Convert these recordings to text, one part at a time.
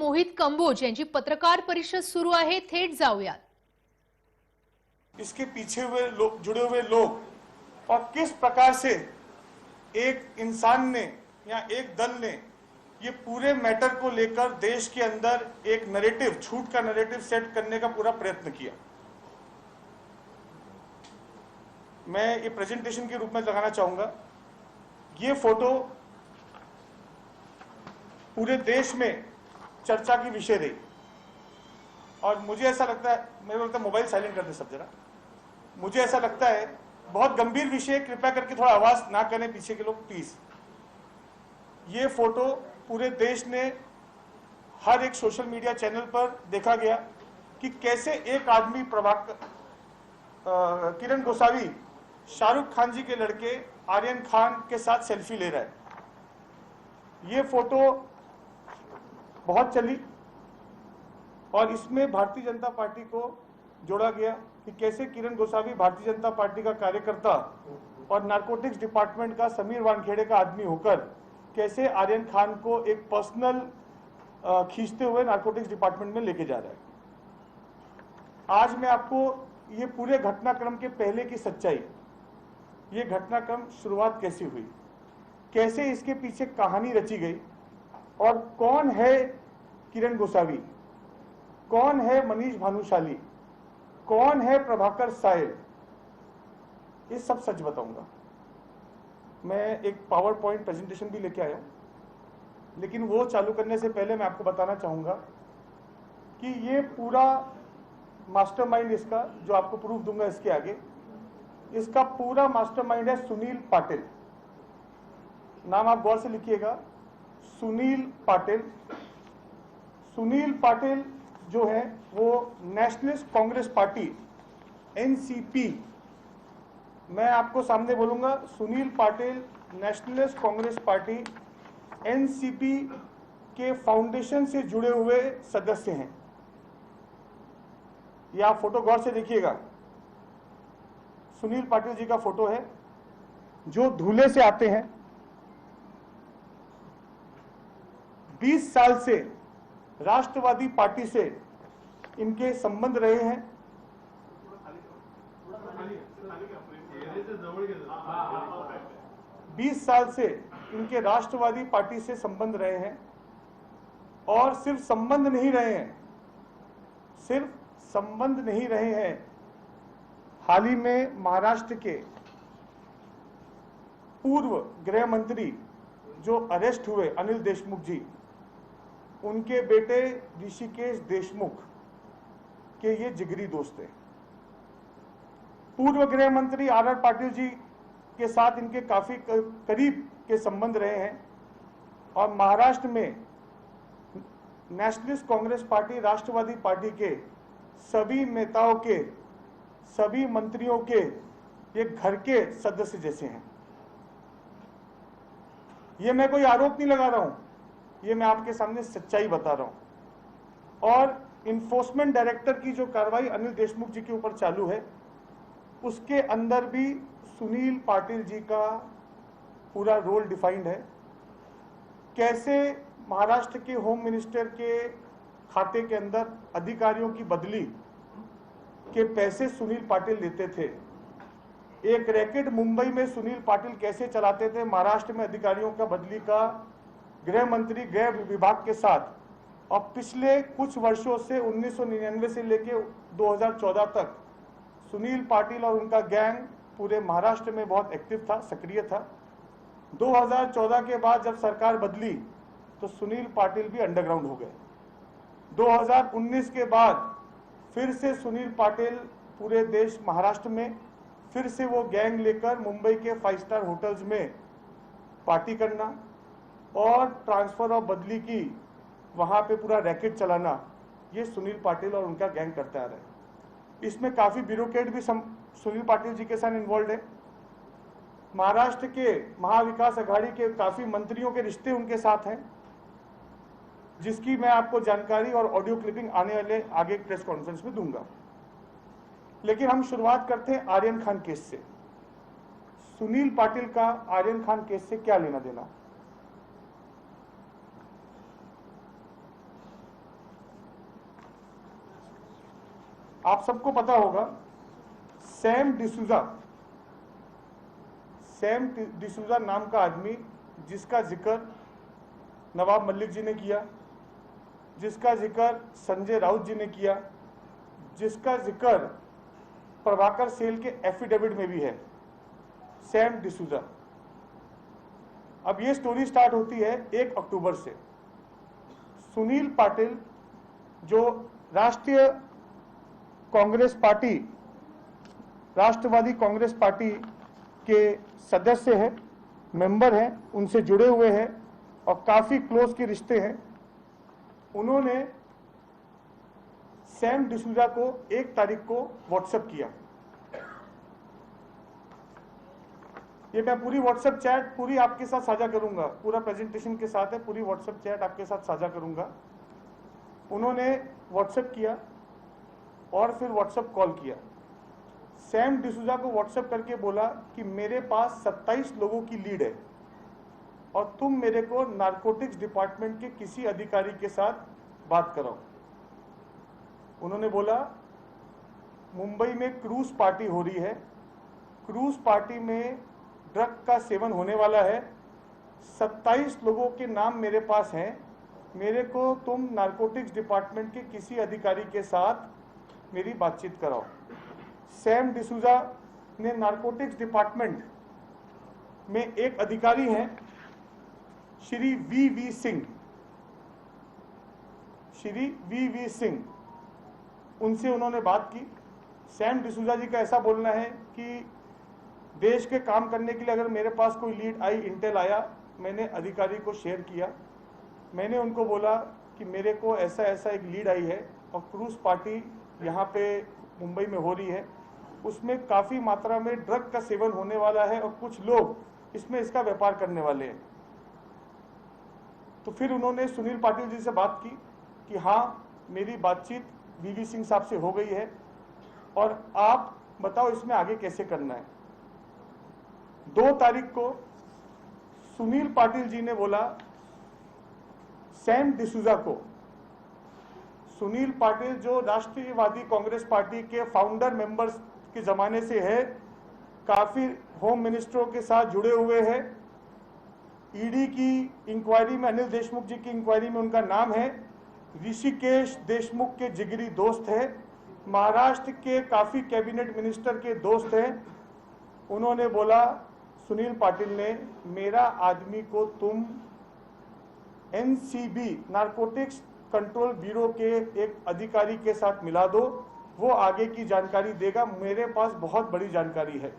मोहित कंबोज यांची पत्रकार परिषद सुरू आहे। थेट जाऊयात। इसके पीछे हुए लोग, जुड़े हुए लोग और किस प्रकार से एक इंसान ने या एक दल ने ये पूरे मैटर को लेकर देश के अंदर एक नैरेटिव, झूठ का नैरेटिव सेट करने का पूरा प्रयत्न किया। मैं ये प्रेजेंटेशन के रूप में लगाना चाहूंगा। ये फोटो पूरे देश में चर्चा की विषय रही और मुझे ऐसा लगता है, मेरे को लगता है मोबाइल साइलेंट कर दे सब जरा। मुझे ऐसा लगता है बहुत गंभीर विषय, कृपया करके थोड़ा आवाज ना करें पीछे के लोग प्लीज। ये फोटो पूरे देश ने हर एक सोशल मीडिया चैनल पर देखा गया कि कैसे एक आदमी किरण गोसावी शाहरुख खान जी के लड़के आर्यन खान के साथ सेल्फी ले रहा है। ये फोटो बहुत चली और इसमें भारतीय जनता पार्टी को जोड़ा गया कि कैसे किरण गोसावी भारतीय जनता पार्टी का कार्यकर्ता और नारकोटिक्स डिपार्टमेंट का समीर वानखेड़े का आदमी होकर कैसे आर्यन खान को एक पर्सनल खींचते हुए नारकोटिक्स डिपार्टमेंट में लेके जा रहा है। आज मैं आपको ये पूरे घटनाक्रम के पहले की सच्चाई, ये घटनाक्रम शुरुआत कैसी हुई, कैसे इसके पीछे कहानी रची गई और कौन है किरण गोसावी, कौन है मनीष भानुशाली, कौन है प्रभाकर सायल, ये सब सच बताऊंगा। मैं एक पावर पॉइंट प्रेजेंटेशन भी लेके आया हूं, लेकिन वो चालू करने से पहले मैं आपको बताना चाहूंगा कि ये पूरा मास्टरमाइंड, इसका जो आपको प्रूफ दूंगा इसके आगे, इसका पूरा मास्टरमाइंड है सुनील पाटिल। नाम आप गौर से लिखिएगा, सुनील पाटिल। सुनील पाटिल जो है वो नेशनलिस्ट कांग्रेस पार्टी एनसीपी, मैं आपको सामने बोलूंगा, Sunil Patil nationalist Congress party NCP के फाउंडेशन से जुड़े हुए सदस्य हैं। ये आप फोटो गौर से देखिएगा, सुनील पाटिल जी का फोटो है जो धूले से आते हैं। 20 साल से राष्ट्रवादी पार्टी से इनके संबंध रहे हैं। बीस साल से इनके राष्ट्रवादी पार्टी से संबंध रहे हैं और सिर्फ संबंध नहीं रहे हैं, सिर्फ संबंध नहीं रहे हैं, हाल ही में महाराष्ट्र के पूर्व गृह मंत्री जो अरेस्ट हुए अनिल देशमुख जी, उनके बेटे ऋषिकेश देशमुख के ये जिगरी दोस्त हैं। पूर्व गृह मंत्री आर पाटिल जी के साथ इनके काफी करीब के संबंध रहे हैं और महाराष्ट्र में नेशनलिस्ट कांग्रेस पार्टी, राष्ट्रवादी पार्टी के सभी नेताओं के, सभी मंत्रियों के ये घर के सदस्य जैसे हैं। ये मैं कोई आरोप नहीं लगा रहा हूं, ये मैं आपके सामने सच्चाई बता रहा हूं। और इन्फोर्समेंट डायरेक्टर की जो कार्रवाई अनिल देशमुख जी के ऊपर चालू है, उसके अंदर भी सुनील पाटिल जी का पूरा रोल डिफाइंड है। कैसे महाराष्ट्र के होम मिनिस्टर के खाते के अंदर अधिकारियों की बदली के पैसे सुनील पाटिल लेते थे, एक रैकेट मुंबई में सुनील पाटिल कैसे चलाते थे महाराष्ट्र में अधिकारियों का बदली का गृह मंत्री गृह विभाग के साथ, और पिछले कुछ वर्षों से 1999 से लेकर 2014 तक सुनील पाटिल और उनका गैंग पूरे महाराष्ट्र में बहुत एक्टिव था, सक्रिय था। 2014 के बाद जब सरकार बदली तो सुनील पाटिल भी अंडरग्राउंड हो गए। 2019 के बाद फिर से सुनील पाटिल पूरे देश महाराष्ट्र में फिर से वो गैंग लेकर मुंबई के 5 स्टार होटल्स में पार्टी करना और ट्रांसफर और बदली की वहां पे पूरा रैकेट चलाना, ये सुनील पाटिल और उनका गैंग करते आ रहे हैं। इसमें काफी ब्यूरोक्रेट भी सुनील पाटिल जी के साथ इन्वॉल्व है। महाराष्ट्र के महाविकास अघाड़ी के काफी मंत्रियों के रिश्ते उनके साथ हैं, जिसकी मैं आपको जानकारी और ऑडियो क्लिपिंग आने वाले आगे प्रेस कॉन्फ्रेंस में दूंगा। लेकिन हम शुरुआत करते हैं आर्यन खान केस से। सुनील पाटिल का आर्यन खान केस से क्या लेना देना? आप सबको पता होगा सैम डिसूजा नाम का आदमी, जिसका जिक्र नवाब मलिक जी ने किया, जिसका जिक्र संजय राउत जी ने किया, जिसका जिक्र प्रभाकर सेल के एफिडेविट में भी है, सैम डिसूजा। अब ये स्टोरी स्टार्ट होती है 1 अक्टूबर से। सुनील पाटिल जो राष्ट्रीय कांग्रेस पार्टी, राष्ट्रवादी कांग्रेस पार्टी के सदस्य हैं, मेंबर हैं, उनसे जुड़े हुए हैं और काफी क्लोज के रिश्ते हैं, उन्होंने सैम डिसूजा को 1 तारीख को व्हाट्सएप किया। ये मैं पूरी व्हाट्सएप चैट पूरी आपके साथ साझा करूंगा, पूरा प्रेजेंटेशन के साथ है, पूरी व्हाट्सएप चैट आपके साथ साझा करूंगा। उन्होंने व्हाट्सएप किया और फिर व्हाट्सएप कॉल किया। सैम डिसूजा को व्हाट्सएप करके बोला कि मेरे पास 27 लोगों की लीड है और तुम मेरे को नारकोटिक्स डिपार्टमेंट के किसी अधिकारी के साथ बात कराओ। उन्होंने बोला मुंबई में क्रूज पार्टी हो रही है, क्रूज पार्टी में ड्रग का सेवन होने वाला है, 27 लोगों के नाम मेरे पास हैं, मेरे को तुम नारकोटिक्स डिपार्टमेंट के किसी अधिकारी के साथ मेरी बातचीत कराओ। सैम डिसूजा ने नारकोटिक्स डिपार्टमेंट में एक अधिकारी हैं श्री वी सिंह, श्री वी सिंह, उनसे उन्होंने बात की। सैम डिसूजा जी का ऐसा बोलना है कि देश के काम करने के लिए अगर मेरे पास कोई लीड आई, इंटेल आया, मैंने अधिकारी को शेयर किया। मैंने उनको बोला कि मेरे को ऐसा ऐसा एक लीड आई है और क्रूज पार्टी यहाँ पे मुंबई में हो रही है, उसमें काफ़ी मात्रा में ड्रग का सेवन होने वाला है और कुछ लोग इसमें इसका व्यापार करने वाले हैं। तो फिर उन्होंने सुनील पाटिल जी से बात की कि हाँ, मेरी बातचीत वी सिंह साहब से हो गई है और आप बताओ इसमें आगे कैसे करना है। 2 तारीख को सुनील पाटिल जी ने बोला सैम डिसूजा को, सुनील पाटिल जो राष्ट्रीयवादी कांग्रेस पार्टी के फाउंडर मेंबर्स के जमाने से है, काफी होम मिनिस्टरों के साथ जुड़े हुए हैं, ईडी की इंक्वायरी में, अनिल देशमुख जी की इंक्वायरी में उनका नाम है, ऋषिकेश देशमुख के जिगरी दोस्त है, महाराष्ट्र के काफी कैबिनेट मिनिस्टर के दोस्त हैं। उन्होंने बोला सुनील पाटिल ने, मेरा आदमी को तुम एनसीबी नारकोटिक्स कंट्रोल ब्यूरो के एक अधिकारी के साथ मिला दो, वो आगे की जानकारी देगा, मेरे पास बहुत बड़ी जानकारी है।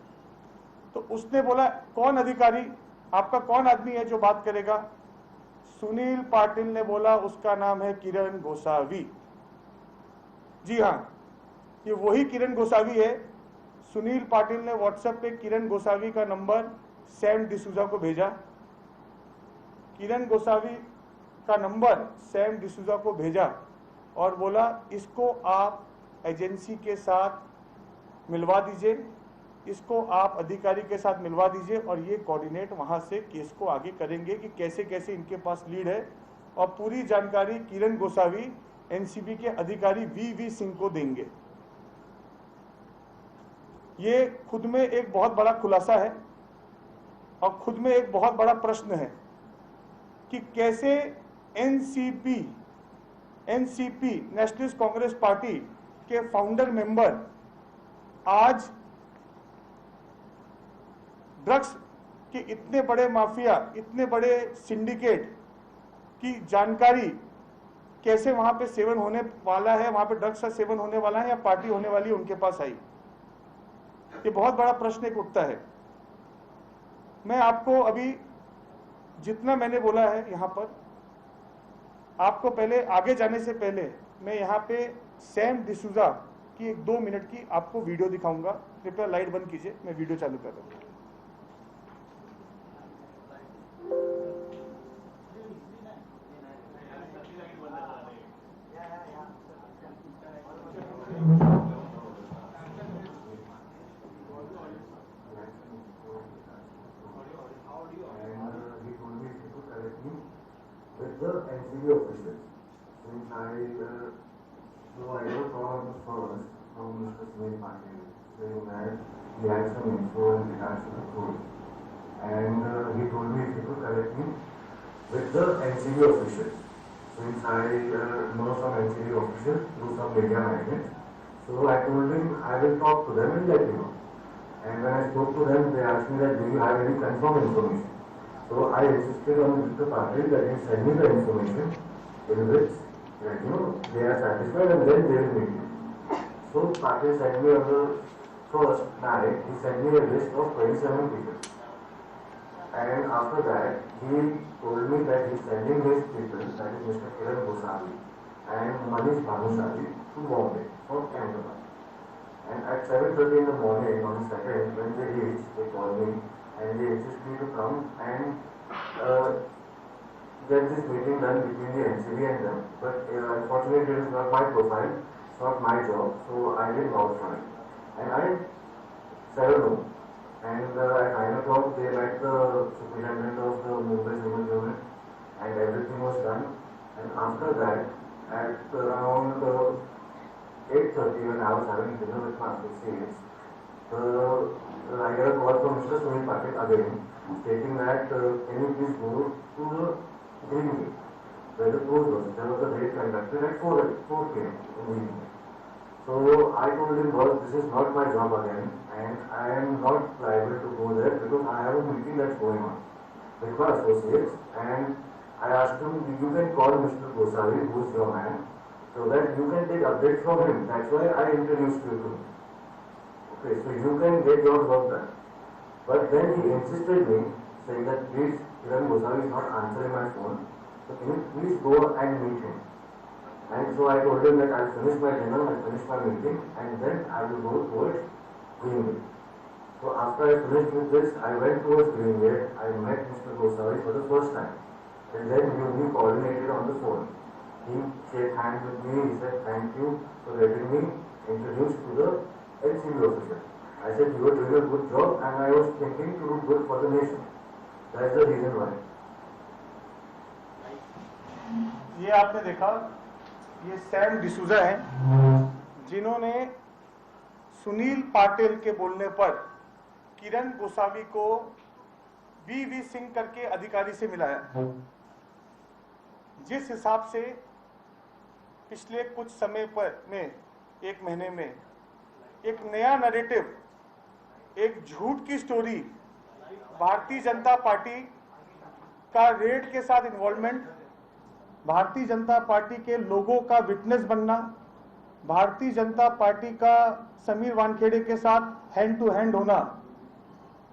तो उसने बोला कौन अधिकारी, आपका कौन आदमी है जो बात करेगा? सुनील पाटिल ने बोला उसका नाम है किरण गोसावी। जी हाँ, ये वही किरण गोसावी है। सुनील पाटिल ने व्हाट्सएप पे किरण गोसावी का नंबर सैम डिसूजा को भेजा। किरण गोसावी का नंबर सैम डिसूजा को भेजा और बोला इसको आप एजेंसी के साथ मिलवा दीजिए, इसको आप अधिकारी के साथ मिलवा दीजिए और ये कोऑर्डिनेट वहां से केस को आगे करेंगे कि कैसे कैसे इनके पास लीड है, और पूरी जानकारी किरण गोसावी एनसीबी के अधिकारी वी सिंह को देंगे। ये खुद में एक बहुत बड़ा खुलासा है और खुद में एक बहुत बड़ा प्रश्न है कि कैसे एनसीपी नेशनलिस्ट कांग्रेस पार्टी के फाउंडर मेंबर आज ड्रग्स के इतने बड़े माफिया, इतने बड़े सिंडिकेट की जानकारी कैसे वहां पे सेवन होने वाला है, वहां पे ड्रग्स का सेवन होने वाला है या पार्टी होने वाली है, उनके पास आई। ये बहुत बड़ा प्रश्न एक उठता है। मैं आपको अभी जितना मैंने बोला है यहाँ पर, आपको पहले आगे जाने से पहले मैं यहाँ पे सैम डिसूजा की एक 2 मिनट की आपको वीडियो दिखाऊंगा। कृपया लाइट बंद कीजिए, मैं वीडियो चालू कर रहा हूँ। With the NCB officials, since I know from first from Mr. Sunil Patil saying that he had some info in regards to the code. And he told me if he could connect me with the NCB officials. Since I know some NCB officials through some media magnets, so I told him I will talk to them and let you know. And when I spoke to them, they asked me that do you have any confirmed information? So I insisted on Mr. Patil that he send me the information in which they are satisfied and then they will meet you. So Patil sent me on the first night, he sent me a list of 27 people. And after that, he told me that he is sending his people, that is Mr. Kiran Gosavi and Manish Bhanushali, to Bombay for Ahmedabad. And at 7:30 in the morning on the second, when they reached, they called me and they insisted me to come and get this meeting done between the NCB and them. But unfortunately, it is not my profile, it's not my job, so I didn't vouch for it. And I said no. And at 9 o'clock, they met the superintendent of the Mumbai Civil Unit, and everything was done. And after that, at around 8:30, when I was having dinner with my associates, I got a call from Mr. Sunil Patil again, stating that can you please go to the Green Gate, where the close was. There was a raid conducted at 4 p.m. in the evening. So I told him, well, this is not my job again, and I am not liable to go there because I have a meeting that's going on with my associates. And I asked him, you can call Mr. Gosavi, who is your man, so that you can take updates from him. That's why I introduced you to him. Okay, so you can get your work done. But then he insisted me, saying that please, Kiran Gosavi is not answering my phone, so can you please go and meet him. And so I told him that I'll finish my dinner, I'll finish my meeting, and then I will go towards Green Gate. So after I finished with this, I went towards Green Gate, I met Mr. Gosavi for the first time. And then we coordinated on the phone. He shook hands with me, he said thank you for letting me introduce to the NCB officer. I said you were doing a good job and I was thinking to do good for the nation. That's the reason why. ये आपने देखा, ये Sam D'Souza हैं जिन्होंने सुनील पाटिल के बोलने पर किरण गोसावी को वी सिंह करके अधिकारी से मिलाया। जिस हिसाब से पिछले कुछ समय में, एक महीने में एक नया नैरेटिव, एक झूठ की स्टोरी, भारतीय जनता पार्टी का रेड के साथ इन्वॉल्वमेंट, भारतीय जनता पार्टी के लोगों का विटनेस बनना, भारतीय जनता पार्टी का समीर वानखेड़े के साथ हैंड टू हैंड होना,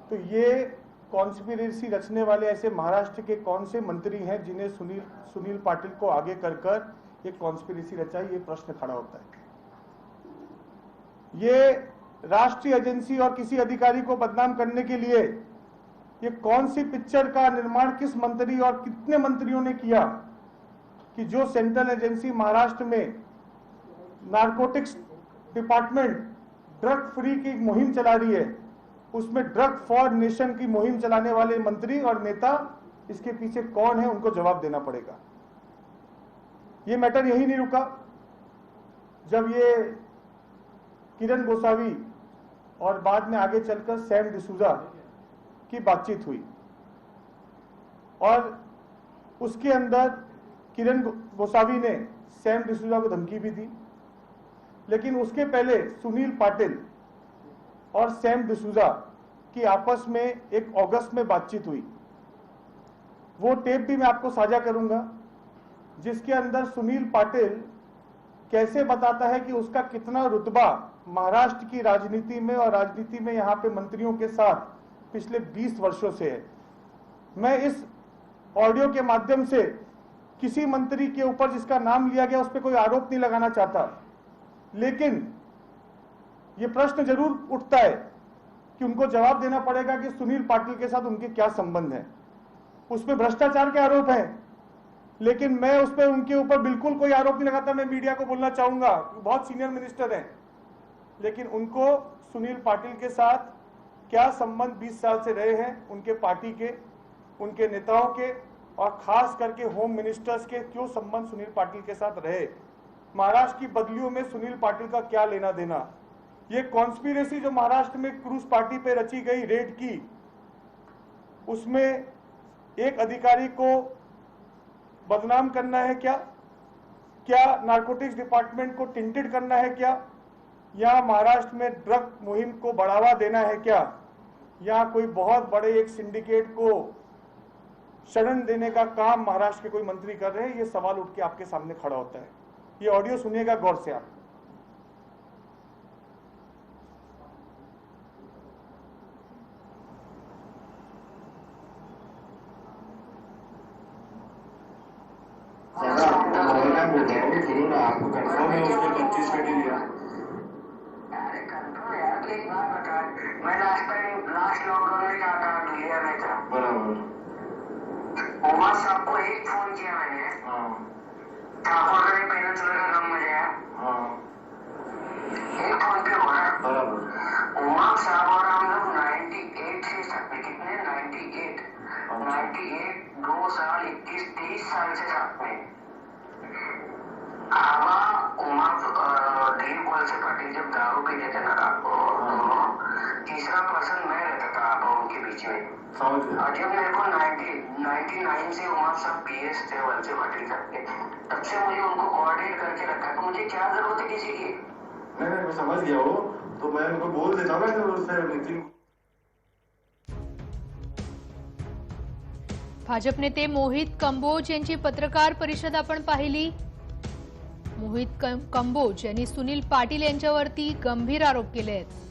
तो ये कॉन्स्पिरेसी रचने वाले ऐसे महाराष्ट्र के कौन से मंत्री हैं जिन्हें सुनील पाटिल को आगे कर एक कॉन्स्पिरेसी रचाई, ये प्रश्न खड़ा होता है। ये राष्ट्रीय एजेंसी और किसी अधिकारी को बदनाम करने के लिए ये कौन सी पिक्चर का निर्माण किस मंत्री और कितने मंत्रियों ने किया कि जो सेंट्रल एजेंसी महाराष्ट्र में नारकोटिक्स डिपार्टमेंट ड्रग फ्री की मुहिम चला रही है, उसमें ड्रग फॉर नेशन की मुहिम चलाने वाले मंत्री और नेता इसके पीछे कौन है, उनको जवाब देना पड़ेगा। ये मैटर यही नहीं रुका। जब ये किरण गोसावी और बाद में आगे चलकर सैम डिसूजा की बातचीत हुई और उसके अंदर किरण गोसावी ने सैम डिसूजा को धमकी भी दी, लेकिन उसके पहले सुनील पाटिल और सैम डिसूजा की आपस में एक अगस्त में बातचीत हुई। वो टेप भी मैं आपको साझा करूंगा, जिसके अंदर सुनील पाटिल कैसे बताता है कि उसका कितना रुतबा महाराष्ट्र की राजनीति में और राजनीति में यहाँ पे मंत्रियों के साथ पिछले 20 वर्षों से है। मैं इस ऑडियो के माध्यम से किसी मंत्री के ऊपर जिसका नाम लिया गया उस पर कोई आरोप नहीं लगाना चाहता, लेकिन ये प्रश्न जरूर उठता है कि उनको जवाब देना पड़ेगा कि सुनील पाटिल के साथ उनके क्या संबंध है। उसमें भ्रष्टाचार के आरोप हैं, लेकिन मैं उस पर उनके ऊपर बिल्कुल कोई आरोप नहीं लगाता। मैं मीडिया को बोलना चाहूंगा, बहुत सीनियर मिनिस्टर हैं, लेकिन उनको सुनील पाटिल के साथ क्या संबंध 20 साल से रहे हैं, उनके पार्टी के, उनके नेताओं के और खास करके होम मिनिस्टर्स के क्यों संबंध सुनील पाटिल के साथ रहे, महाराष्ट्र की बदलियों में सुनील पाटिल का क्या लेना देना। ये कॉन्स्पिरेसी जो महाराष्ट्र में क्रूज पार्टी पे रची गई, रेड की, उसमें एक अधिकारी को बदनाम करना है क्या? क्या नारकोटिक्स डिपार्टमेंट को टिंटेड करना है क्या? या महाराष्ट्र में ड्रग मुहिम को बढ़ावा देना है क्या? या कोई बहुत बड़े एक सिंडिकेट को शरण देने का काम महाराष्ट्र के कोई मंत्री कर रहे हैं? ये सवाल उठ के आपके सामने खड़ा होता है। ये ऑडियो सुनिएगा गौर से आप। आपको कंफर्म है उसने 25 पेटी दिया? अरे कंफर्म यार, तो एक बात बता, मैं लास्ट लॉकडाउन में क्या था, दुनिया में था बराबर। उमर साहब को एक फोन किया मैंने, ठाकुर का पहले चलेगा कम मजा आया, एक फोन पे हो रहा बराबर। उमर साहब और हम लोग 98 से साथ में, कितने 98 2 साल 21-23 साल से साथ में। आवा उमर ड्रीम कॉल से पाटिल जब दारू पीते थे ना रात को, तीसरा पर्सन मैं रहता था आबा उनके बीच में। समझ गया। और जब मेरे को 99 से उमर साहब PS थे वल से पाटिल साहब के, तब से मुझे उनको कोऑर्डिनेट करके रखा, तो मुझे क्या जरूरत है किसी की? नहीं मैं समझ गया वो, तो मैं उनको बोल देता हूँ ना उससे नितिन। भाजप नेते मोहित कंबोज यांची पत्रकार परिषद आपण पाहिली। मोहित कंबोज यांनी सुनील पाटील यांच्यावरती गंभीर आरोप केले आहेत।